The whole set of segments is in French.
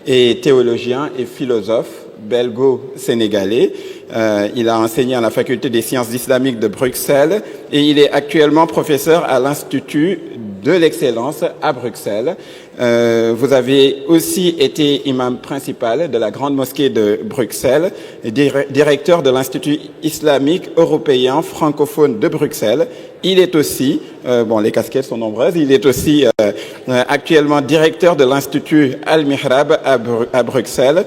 est théologien et philosophe belgo-sénégalais. Il a enseigné à la faculté des sciences islamiques de Bruxelles et il est actuellement professeur à l'Institut de l'excellence à Bruxelles. Vous avez aussi été imam principal de la Grande Mosquée de Bruxelles, directeur de l'Institut islamique européen francophone de Bruxelles. Il est aussi, les casquettes sont nombreuses, il est aussi actuellement directeur de l'Institut Al-Mihrab à Bruxelles.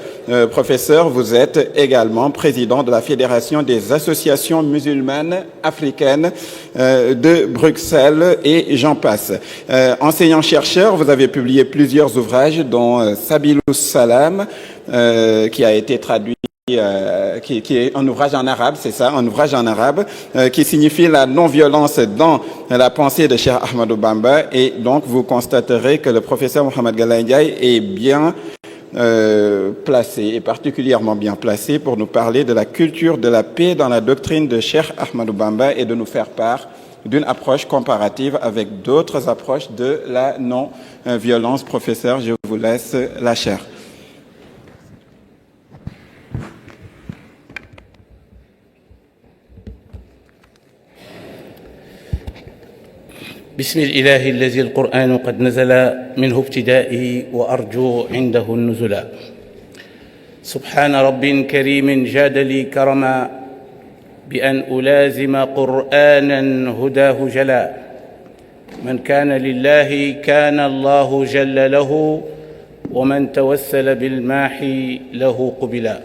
Professeur, vous êtes également président de la Fédération des associations musulmanes africaines de Bruxelles et j'en passe. Enseignant-chercheur, vous avez publié plusieurs ouvrages dont Sabilus Salam, qui a été traduit qui est un ouvrage en arabe, c'est ça, un ouvrage en arabe, qui signifie la non-violence dans la pensée de Cheikh Ahmadou Bamba. Et donc, vous constaterez que le professeur Mohamed Galaye Ndiaye est bien placé, et particulièrement bien placé, pour nous parler de la culture de la paix dans la doctrine de Cheikh Ahmadou Bamba et de nous faire part d'une approche comparative avec d'autres approches de la non-violence. Professeur, je vous laisse la chaire. بسم الإله الذي القرآن قد نزل منه ابتدائي وأرجو عنده النزلا سبحان رب كريم جاد لي كرما بأن ألازم قرآنا هداه جلا من كان لله كان الله جل له ومن توسل بالماحي له قبلا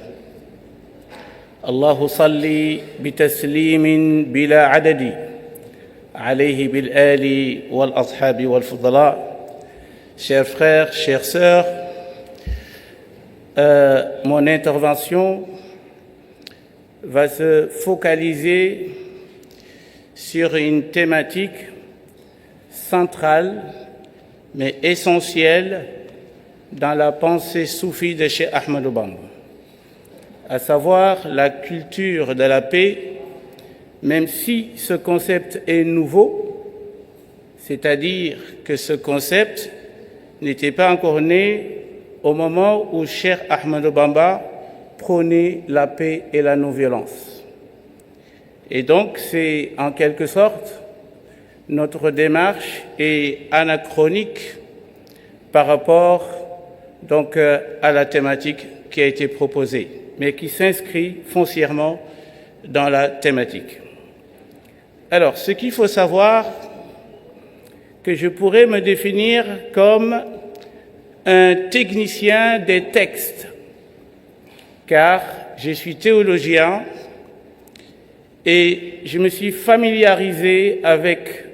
الله صل بتسليم بلا عدد عليه بالآل والأصحاب والفضلاء. Chers frères, chères sœurs, mon intervention va se focaliser sur une thématique centrale mais essentielle dans la pensée soufie de Cheikh Ahmadou Bamba, à savoir la culture de la paix. Même si ce concept est nouveau, c'est-à-dire que ce concept n'était pas encore né au moment où Cheikh Ahmadou Bamba prônait la paix et la non-violence. Et donc c'est en quelque sorte notre démarche est anachronique par rapport donc à la thématique qui a été proposée, mais qui s'inscrit foncièrement dans la thématique. Alors, ce qu'il faut savoir, que je pourrais me définir comme un technicien des textes, car je suis théologien et je me suis familiarisé avec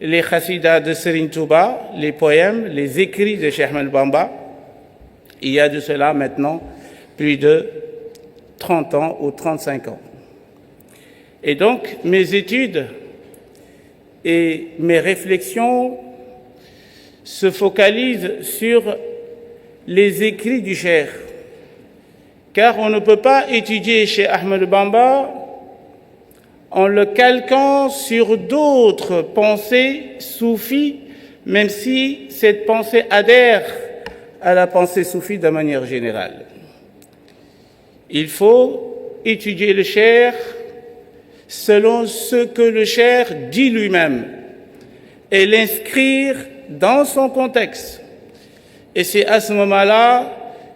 les chassidas de Serigne Touba, les poèmes, les écrits de Cheikh Ahmadou Bamba, il y a de cela maintenant plus de 30 ans ou 35 ans. Et donc, mes études et mes réflexions se focalisent sur les écrits du Cheikh, car on ne peut pas étudier Cheikh Ahmadou Bamba en le calquant sur d'autres pensées soufis, même si cette pensée adhère à la pensée soufie de manière générale. Il faut étudier le Cheikh selon ce que le Cheikh dit lui-même et l'inscrire dans son contexte. Et c'est à ce moment-là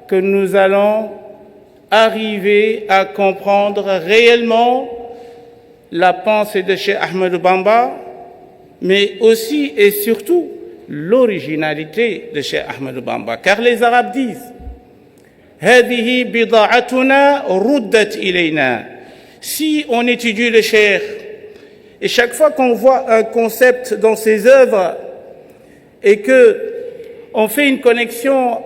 que nous allons arriver à comprendre réellement la pensée de Cheikh Ahmadou Bamba, mais aussi et surtout l'originalité de Cheikh Ahmadou Bamba. Car les Arabes disent « Hadihi bida'atuna ruddat ilayna » Si on étudie le Cheikh, et chaque fois qu'on voit un concept dans ses œuvres, et qu'on fait une connexion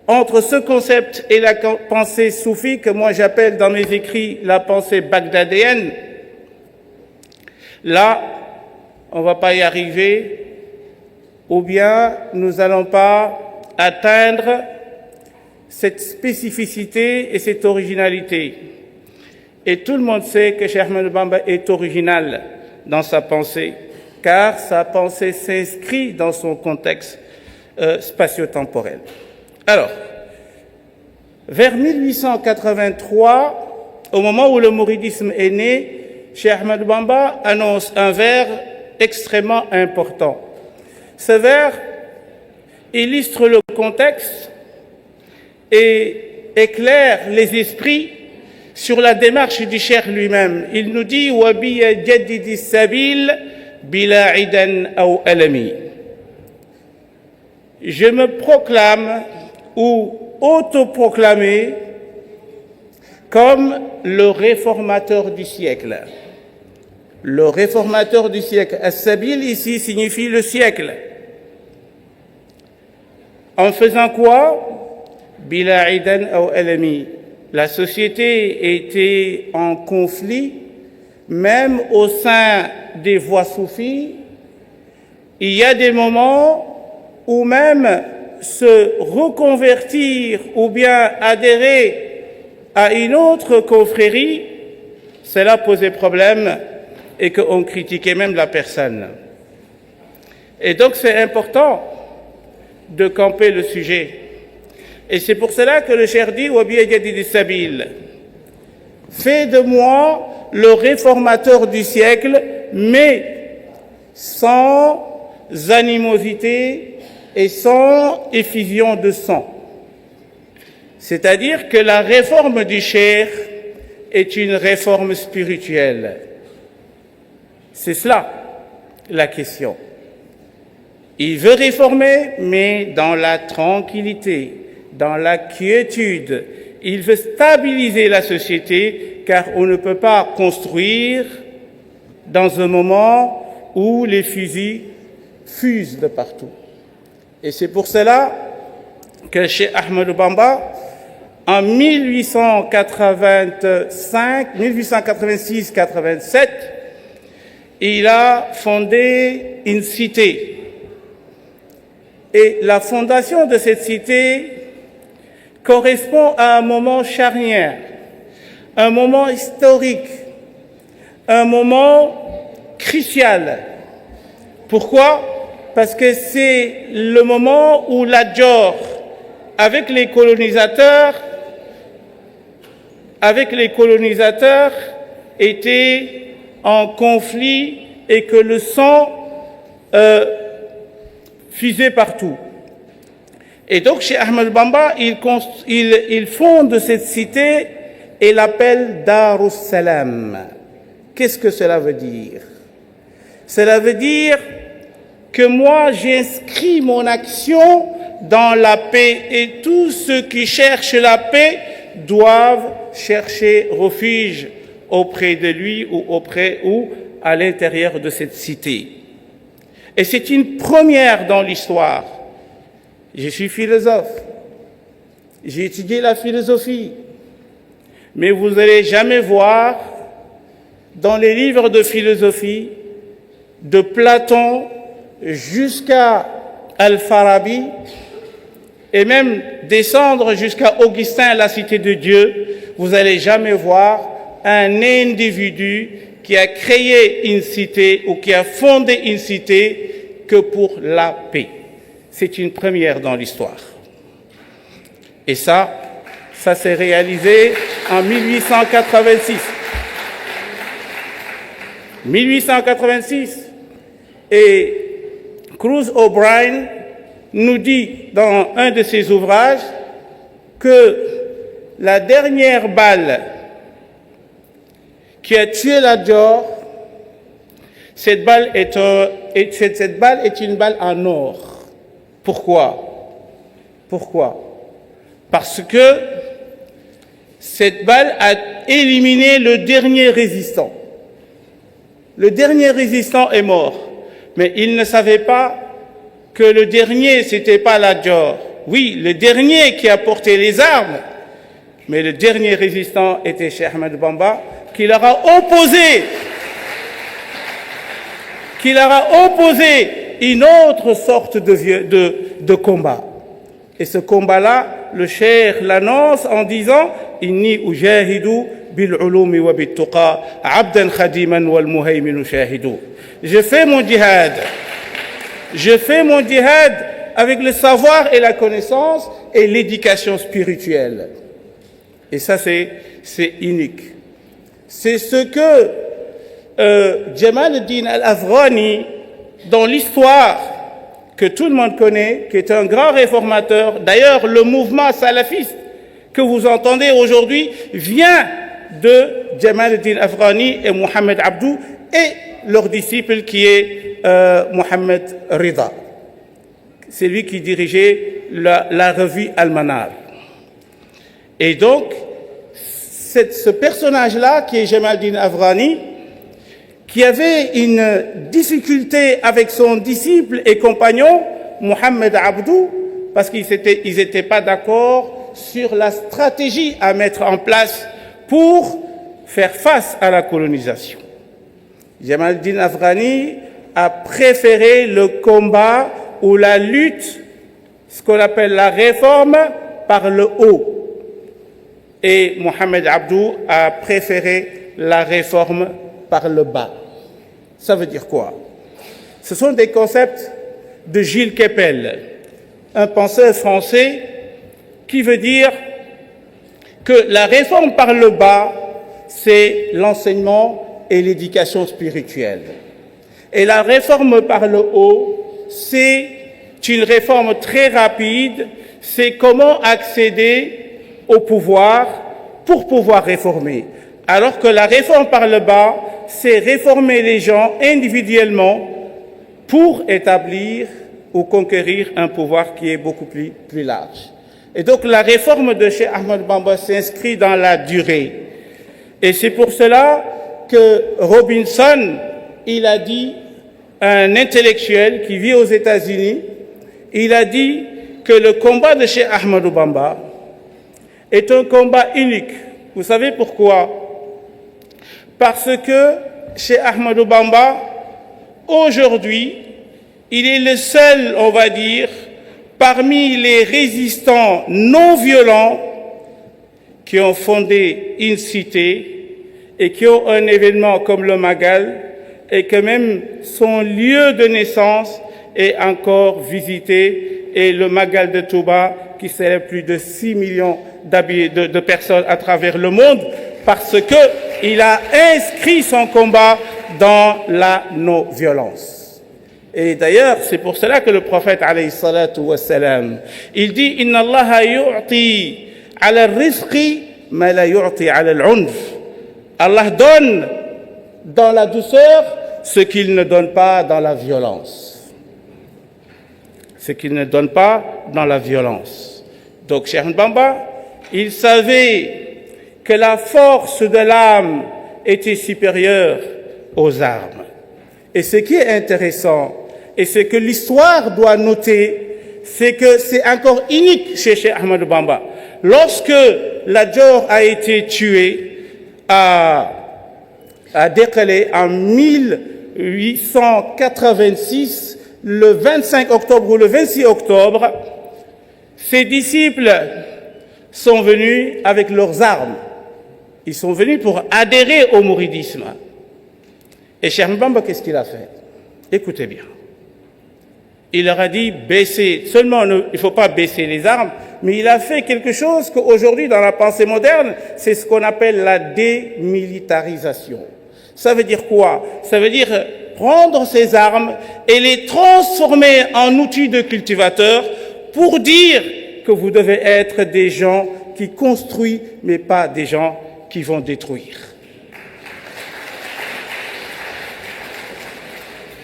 entre ce concept et la pensée soufie, que moi j'appelle dans mes écrits la pensée bagdadéenne, là, on ne va pas y arriver, ou bien nous n'allons pas atteindre cette spécificité et cette originalité. Et tout le monde sait que Cheikh Ahmadou Bamba est original dans sa pensée, car sa pensée s'inscrit dans son contexte spatio-temporel. Alors, vers 1883, au moment où le mouridisme est né, Cheikh Ahmadou Bamba annonce un vers extrêmement important. Ce vers illustre le contexte et éclaire les esprits sur la démarche du Cheikh lui-même. Il nous dit « Wa biya jaddidi sabil bila idan aw alami » Je me proclame ou autoproclamé comme le réformateur du siècle. Le réformateur du siècle. As-sabil ici signifie le siècle. En faisant quoi? Bila idan aw alami. La société était en conflit, même au sein des voies soufis. Il y a des moments où même se reconvertir ou bien adhérer à une autre confrérie, cela posait problème et qu'on critiquait même la personne. Et donc c'est important de camper le sujet. Et c'est pour cela que le Cheikh dit « Wa biya jaddidi sabil » fais de moi le réformateur du siècle, mais sans animosité et sans effusion de sang. C'est-à-dire que la réforme du Cheikh est une réforme spirituelle. C'est cela la question. Il veut réformer, mais dans la tranquillité, dans la quiétude. Il veut stabiliser la société, car on ne peut pas construire dans un moment où les fusils fusent de partout. Et c'est pour cela que Cheikh Ahmadou Bamba, en 1886-87, il a fondé une cité. Et la fondation de cette cité correspond à un moment charnière, un moment historique, un moment crucial. Pourquoi? Parce que c'est le moment où Lat Dior, avec les colonisateurs, était en conflit et que le sang fusait partout. Et donc, chez Ahmadou Bamba, il fonde cette cité et l'appelle Darus Salam. Qu'est-ce que cela veut dire? Cela veut dire que moi, j'inscris mon action dans la paix et tous ceux qui cherchent la paix doivent chercher refuge auprès de lui ou à l'intérieur de cette cité. Et c'est une première dans l'histoire. Je suis philosophe. J'ai étudié la philosophie. Mais vous n'allez jamais voir dans les livres de philosophie, de Platon jusqu'à Al-Farabi, et même descendre jusqu'à Augustin, la cité de Dieu, vous n'allez jamais voir un individu qui a créé une cité ou qui a fondé une cité que pour la paix. C'est une première dans l'histoire. Et ça s'est réalisé en 1886. 1886. Et Cruz O'Brien nous dit dans un de ses ouvrages que la dernière balle qui a tué Lat Dior, cette balle est une balle en or. Pourquoi? Parce que cette balle a éliminé le dernier résistant. Le dernier résistant est mort. Mais il ne savait pas que le dernier, c'était pas Lat Dior. Oui, le dernier qui a porté les armes, mais le dernier résistant était Cheikh Ahmadou Bamba, qui leur a opposé une autre sorte de combat. Et ce combat-là, le Cheikh l'annonce en disant « Inni ujahidu bil-ulumi wa bit-tuqa, abdan khadiman wal-muhayminu shahidu » Je fais mon djihad avec le savoir et la connaissance, et l'éducation spirituelle. Et ça, c'est unique. C'est ce que Jamal ad-Din al-Afghani, dans l'histoire que tout le monde connaît, qui est un grand réformateur. D'ailleurs, le mouvement salafiste que vous entendez aujourd'hui vient de Jamal ad-Din al-Afghani et Mohamed Abdou et leur disciple qui est Mohamed Rida. C'est lui qui dirigeait la revue Al-Manar. Et donc, ce personnage-là, qui est Jamal ad-Din al-Afghani, qui avait une difficulté avec son disciple et compagnon, Mohamed Abdou, parce qu'ils n'étaient pas d'accord sur la stratégie à mettre en place pour faire face à la colonisation. Jamal ad-Din al-Afghani a préféré le combat ou la lutte, ce qu'on appelle la réforme par le haut. Et Mohamed Abdou a préféré la réforme par le bas. Ça veut dire quoi? Ce sont des concepts de Gilles Kepel, un penseur français qui veut dire que la réforme par le bas, c'est l'enseignement et l'éducation spirituelle. Et la réforme par le haut, c'est une réforme très rapide, c'est comment accéder au pouvoir pour pouvoir réformer. Alors que la réforme par le bas, c'est réformer les gens individuellement pour établir ou conquérir un pouvoir qui est beaucoup plus large. Et donc la réforme de Cheikh Ahmadou Bamba s'inscrit dans la durée. Et c'est pour cela que Robinson, il a dit, un intellectuel qui vit aux États-Unis, il a dit que le combat de Cheikh Ahmadou Bamba est un combat unique. Vous savez pourquoi? Parce que Cheikh Ahmadou Bamba, aujourd'hui, il est le seul, on va dire, parmi les résistants non violents qui ont fondé une cité et qui ont un événement comme le Magal et que même son lieu de naissance est encore visité, et le Magal de Touba qui célèbre plus de 6 millions de personnes à travers le monde parce qu'il a inscrit son combat dans la non-violence. Et d'ailleurs, c'est pour cela que le prophète, alayhi salatu wassalam, il dit « Inna Allaha yu'ti ala rizqi ma la yu'ti ala al-'unf » Allah donne dans la douceur ce qu'il ne donne pas dans la violence. Ce qu'il ne donne pas dans la violence. Donc, Cheikh Ahmadou Bamba, il savait que la force de l'âme était supérieure aux armes. Et ce qui est intéressant, et ce que l'histoire doit noter, c'est que c'est encore unique chez Cheikh Ahmadou Bamba. Lorsque la Dior a été tué à Dekele en 1886, le 25 octobre ou le 26 octobre, ses disciples sont venus avec leurs armes. Ils sont venus pour adhérer au mouridisme. Et Cheikh Ahmadou Bamba, qu'est-ce qu'il a fait? Écoutez bien. Il leur a dit baisser, seulement il ne faut pas baisser les armes, mais il a fait quelque chose qu'aujourd'hui dans la pensée moderne, c'est ce qu'on appelle la démilitarisation. Ça veut dire quoi? Ça veut dire prendre ces armes et les transformer en outils de cultivateurs pour dire que vous devez être des gens qui construisent, mais pas des gens qui vont détruire.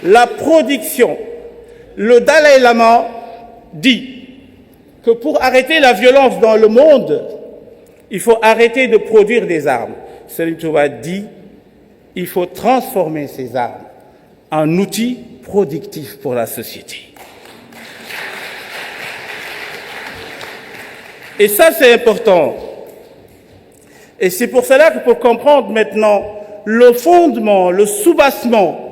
La production. Le Dalai Lama dit que pour arrêter la violence dans le monde, il faut arrêter de produire des armes. Serigne Touba dit il faut transformer ces armes en outils productifs pour la société. Et ça, c'est important. Et c'est pour cela que pour comprendre maintenant le fondement, le soubassement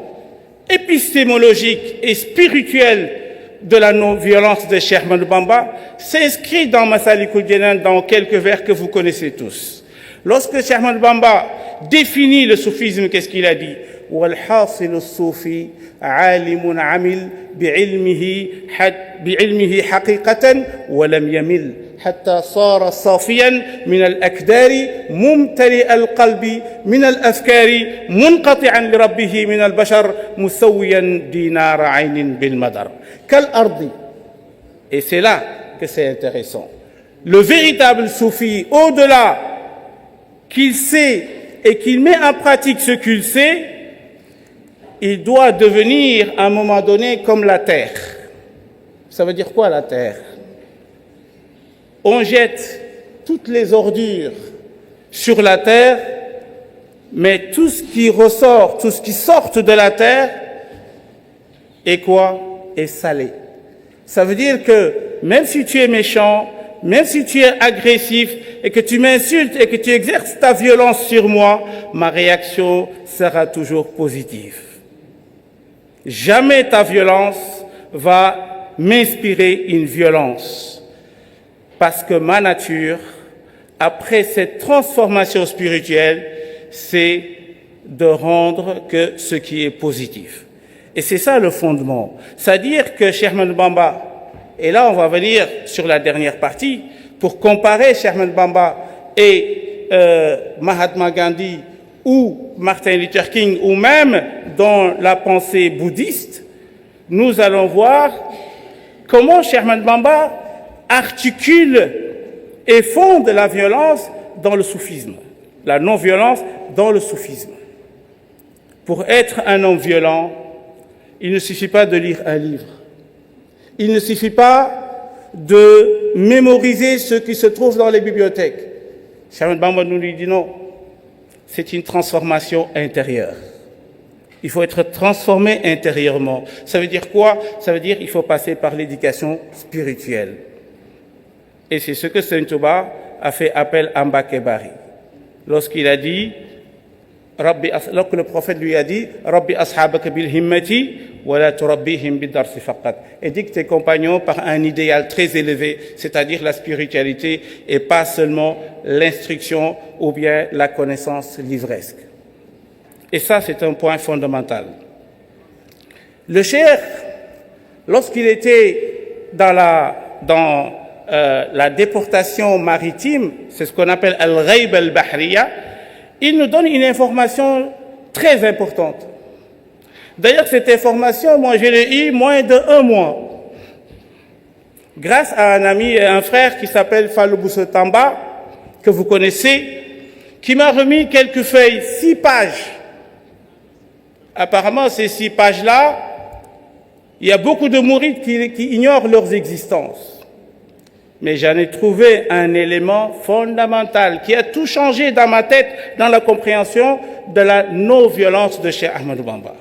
épistémologique et spirituel de la non-violence de Cheikh Ahmadou Bamba s'inscrit dans Massalikul Jinan dans quelques vers que vous connaissez tous. Lorsque Cheikh Ahmadou Bamba définit le soufisme, qu'est-ce qu'il a dit? والحاصل الصوفي عالم عمل بعلمه حقيقة ولم يمل حتى صار صافيا من الأكدار ممتلئ القلب من الأفكار منقطعا لربه من البشر مسويا دينار عين بالمدر كالأرض. Et c'est là que c'est intéressant. Le véritable soufi, au-delà qu'il sait et qu'il met en pratique ce qu'il sait, il doit devenir à un moment donné comme la terre. Ça veut dire quoi la terre? On jette toutes les ordures sur la terre, mais tout ce qui ressort, tout ce qui sort de la terre est quoi? Est salé. Ça veut dire que même si tu es méchant, même si tu es agressif et que tu m'insultes et que tu exerces ta violence sur moi, ma réaction sera toujours positive. Jamais ta violence va m'inspirer une violence. Parce que ma nature, après cette transformation spirituelle, c'est de rendre que ce qui est positif. Et c'est ça le fondement. C'est-à-dire que Cheikh Ahmadou Bamba, et là on va venir sur la dernière partie, pour comparer Cheikh Ahmadou Bamba et Mahatma Gandhi ou Martin Luther King, ou même dans la pensée bouddhiste, nous allons voir comment Cheikh Ahmadou Bamba articule et fonde la violence dans le soufisme, la non-violence dans le soufisme. Pour être un homme violent, il ne suffit pas de lire un livre. Il ne suffit pas de mémoriser ce qui se trouve dans les bibliothèques. Cheikh Ahmadou Bamba nous lui dit non. C'est une transformation intérieure. Il faut être transformé intérieurement. Ça veut dire quoi? Ça veut dire qu'il faut passer par l'éducation spirituelle. Et c'est ce que Serigne Touba a fait appel à Mbacké Bari. Lorsqu'il a dit, lorsque le prophète lui a dit, Rabbi ashabaka bil himmati wa la turabbihim bidarsi faqat. Et dit que tes compagnons par un idéal très élevé, c'est-à-dire la spiritualité et pas seulement l'instruction ou bien la connaissance livresque. Et ça, c'est un point fondamental. Le cheikh, lorsqu'il était dans la déportation maritime, c'est ce qu'on appelle al-ghayb al-bahriya, il nous donne une information très importante. D'ailleurs, cette information, moi, je l'ai eue moins d'1 mois. Grâce à un ami et un frère qui s'appelle Fallou Bousso Tamba, que vous connaissez, qui m'a remis quelques feuilles, 6 pages. Apparemment, ces 6 pages-là, il y a beaucoup de mourides qui ignorent leurs existences. Mais j'en ai trouvé un élément fondamental qui a tout changé dans ma tête, dans la compréhension de la non-violence de Cheikh Ahmadou Bamba.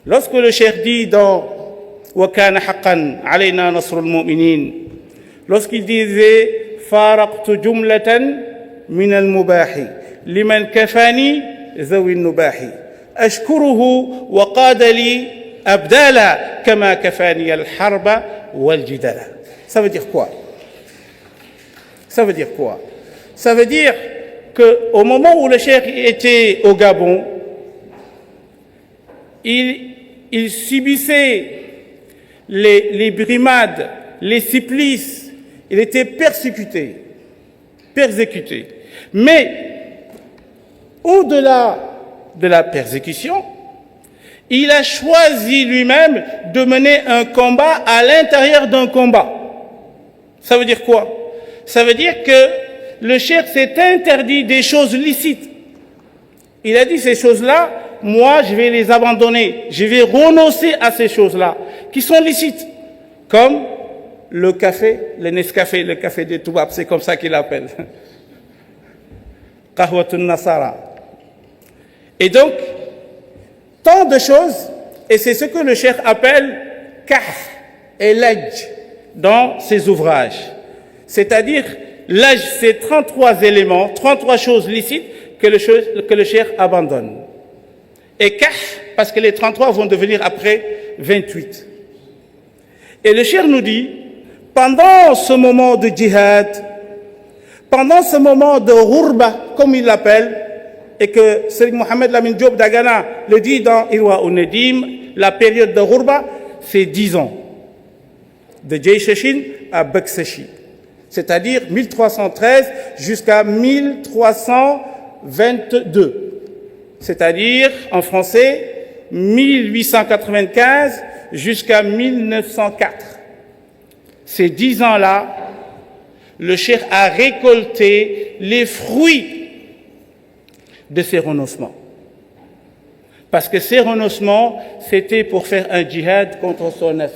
Lorsque le cheikh dit dans « Wa kana haqqan alayna nasrul mu'minin », lorsqu'il disait « Faraqtu jumlatan min al-mubahi liman kafani zawi nubahi ashkuruhu wa qada li abdala kama kafani al-harba wal-jidala » Ça veut dire quoi? Ça veut dire quoi? Ça veut dire qu'au moment où le cheikh était au Gabon, il subissait les brimades, les supplices, il était persécuté. Mais au-delà de la persécution, il a choisi lui-même de mener un combat à l'intérieur d'un combat. Ça veut dire quoi? Ça veut dire que le cheikh s'est interdit des choses licites. Il a dit ces choses-là, moi je vais les abandonner, je vais renoncer à ces choses-là qui sont licites, comme le café, le Nescafé, le café des Toubab, c'est comme ça qu'il l'appelle. Qahwatun Nasara. Et donc, tant de choses, et c'est ce que le cheikh appelle kah et laj dans ses ouvrages. C'est-à-dire, laj, c'est 33 éléments, 33 choses licites que le cheikh abandonne. Et kah, parce que les 33 vont devenir après 28. Et le cheikh nous dit, pendant ce moment de djihad, pendant ce moment de ghurba, comme il l'appelle, et que Serigne Mohamed Lamine Diop Dagana le dit dans Irwa Nedim, la période de Ghurba, c'est 10 ans. De Jayseshin à Bekseshi. C'est-à-dire 1313 jusqu'à 1322. C'est-à-dire, en français, 1895 jusqu'à 1904. Ces 10 ans-là, le cheikh a récolté les fruits de ses renoncements. Parce que ces renoncements, c'était pour faire un djihad contre son nefs.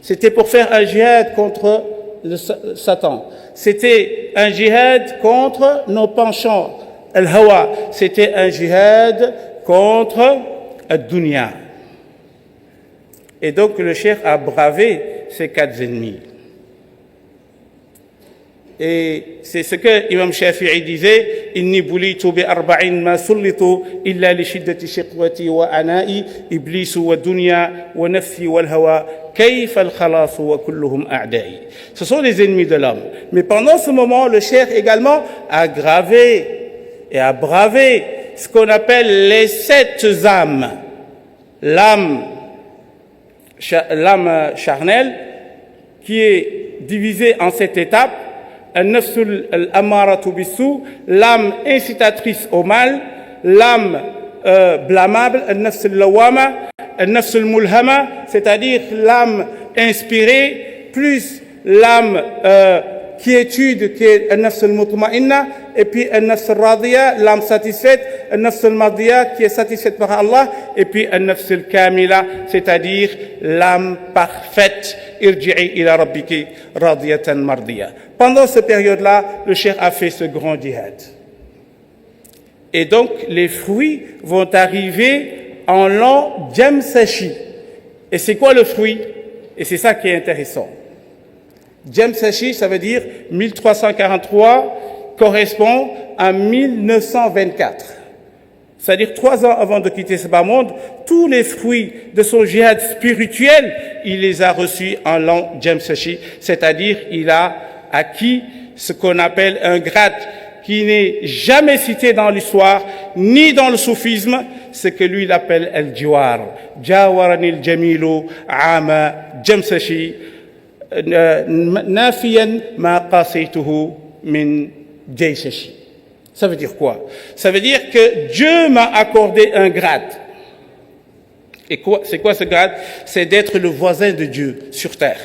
C'était pour faire un djihad contre le Satan. C'était un djihad contre nos penchants. Al-Hawa. C'était un djihad contre Ad-Dunya. Et donc le cheikh a bravé ces 4 ennemis. Et c'est ce que Imam Shafi'i disait, Inni bulitu bi arba'in ma sullitu illa li shiddati shiqwati wa ana'i iblisu wa dunya wa nafsi wal hawa kayfa al khalas wa kulluhum a'da'i. Ce sont les ennemis de l'homme. Mais pendant ce moment, le cheikh également a gravé et a bravé ce qu'on appelle les 7 âmes. L'âme charnelle qui est divisée en 7 étapes. النفس الأمارة بالسوء, l'âme incitatrice au mal, l'âme blâmable, النفس اللوامة, النفس الملهمة, c'est-à-dire l'âme inspirée, plus l'âme quiétude qui est النفس المطمئنة, et puis النفس الراضية, l'âme satisfaite, النفس المرضية qui est satisfaite par Allah, et puis النفس الكاملة, c'est-à-dire l'âme parfaite. Irji'i ila rabbiki radiyatan mardiya. Pendant cette période-là, le cheikh a fait ce grand djihad. Et donc, les fruits vont arriver en l'an Jamsashi. Et c'est quoi le fruit? Et c'est ça qui est intéressant. Jamsashi, ça veut dire 1343, correspond à 1924. C'est-à-dire 3 ans avant de quitter ce bas monde, tous les fruits de son djihad spirituel, il les a reçus en l'an Jamsashi, c'est-à-dire il a acquis ce qu'on appelle un grade qui n'est jamais cité dans l'histoire, ni dans le soufisme, ce que lui il appelle al-jiwar. Jawarani al-jamilu ama Jamsashi nafiyan ma qasaytuhu min Jayshashi. Ça veut dire quoi? Ça veut dire que Dieu m'a accordé un grade. Et c'est quoi ce grade? C'est d'être le voisin de Dieu sur terre.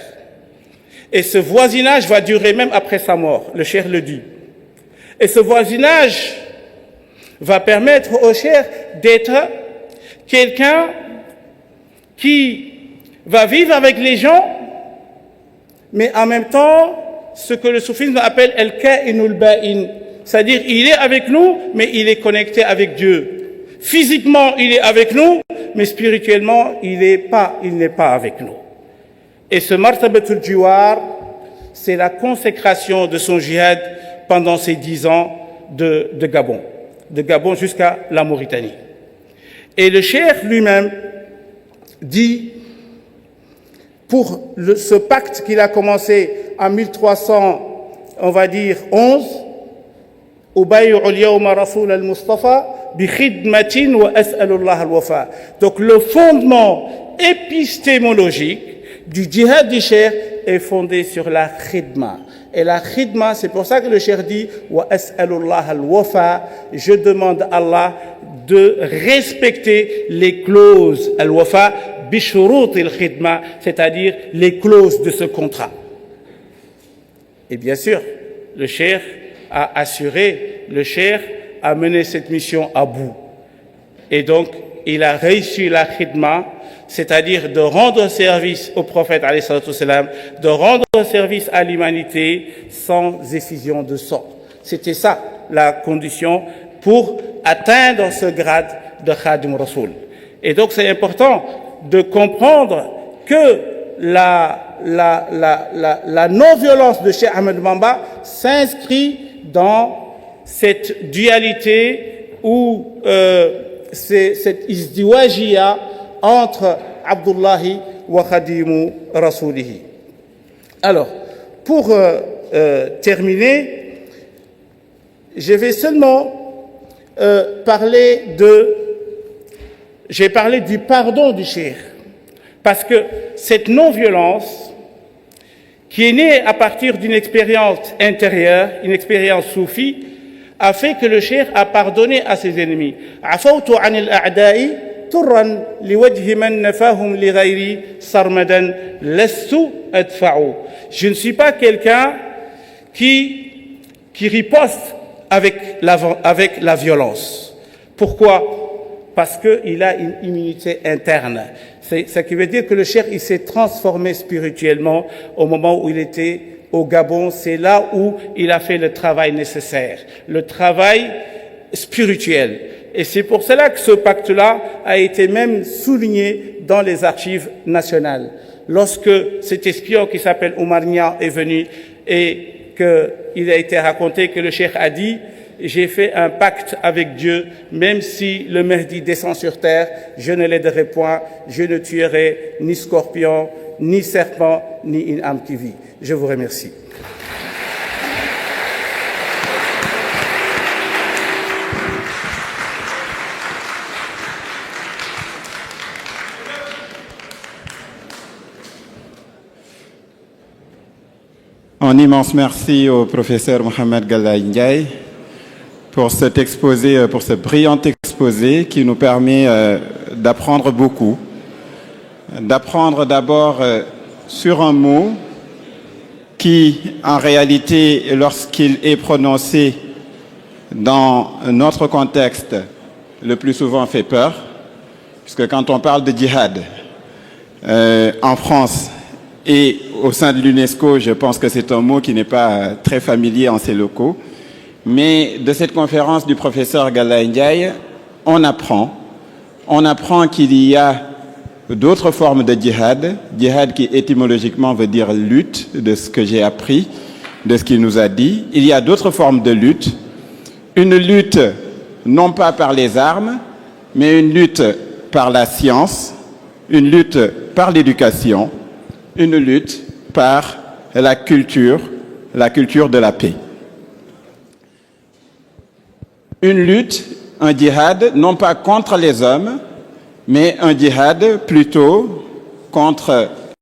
Et ce voisinage va durer même après sa mort, le cheikh le dit. Et ce voisinage va permettre au cheikh d'être quelqu'un qui va vivre avec les gens, mais en même temps, ce que le soufisme appelle al-ka'inul ba'in. C'est-à-dire, il est avec nous, mais il est connecté avec Dieu. Physiquement, il est avec nous, mais spirituellement, il n'est pas avec nous. Et ce martabatul jiwar, c'est la consécration de son djihad pendant ces 10 ans de Gabon jusqu'à la Mauritanie. Et le cheikh lui-même dit, pour ce pacte qu'il a commencé en 1300, on va dire 11, أبايع اليوم رسول المصطفى بخدمة وأسأل الله الوفاء. Donc le fondement épistémologique du djihad du cheikh est fondé sur la khidma. Et la khidma, c'est pour ça que le cheikh dit وأسأل الله الوفاء, je demande à Allah de respecter les clauses al-wafa bishurut al-khidma, c'est-à-dire les clauses de ce contrat. Et bien sûr, le cheikh a assuré, le cheikh a mené cette mission à bout. Et donc, il a réussi la khidma, c'est-à-dire de rendre service au prophète, alayhi salatu wassalam, de rendre service à l'humanité sans effusion de sang. C'était ça, la condition pour atteindre ce grade de Khadim Rasoul. Et donc, c'est important de comprendre que la non-violence de Cheikh Ahmed Bamba s'inscrit dans cette dualité ou cette izdiwajia entre Abdullahi wa Khadimu Rasulihi. Alors, pour terminer, je vais seulement j'ai parlé du pardon du cheikh, parce que cette non-violence, qui est née à partir d'une expérience intérieure, une expérience soufie, a fait que le cheikh a pardonné à ses ennemis. عفوت عن الأعداء ترا لوجه من نفاهم لغيري سرمدا لست أدفع. Je ne suis pas quelqu'un qui riposte avec la violence. Pourquoi? Parce qu'il a une immunité interne. C'est ce qui veut dire que le cheikh, il s'est transformé spirituellement au moment où il était au Gabon. C'est là où il a fait le travail nécessaire, le travail spirituel. Et c'est pour cela que ce pacte-là a été même souligné dans les archives nationales. Lorsque cet espion qui s'appelle Oumar Niang est venu et qu'il a été raconté que le cheikh a dit: j'ai fait un pacte avec Dieu, même si le Mahdi descend sur terre, je ne l'aiderai point, je ne tuerai ni scorpion, ni serpent, ni une âme qui vit. Je vous remercie. Un immense merci au professeur Mohamed Galaye Ndiaye pour cet exposé, pour ce brillant exposé qui nous permet d'apprendre beaucoup. D'apprendre d'abord sur un mot qui, en réalité, lorsqu'il est prononcé dans notre contexte, le plus souvent fait peur, puisque quand on parle de djihad en France et au sein de l'UNESCO, je pense que c'est un mot qui n'est pas très familier en ces locaux. Mais de cette conférence du professeur Galaye Ndiaye, on apprend qu'il y a d'autres formes de djihad, djihad qui étymologiquement veut dire lutte, de ce que j'ai appris, de ce qu'il nous a dit. Il y a d'autres formes de lutte, une lutte non pas par les armes, mais une lutte par la science, une lutte par l'éducation, une lutte par la culture de la paix. Une lutte, un djihad, non pas contre les hommes, mais un djihad plutôt contre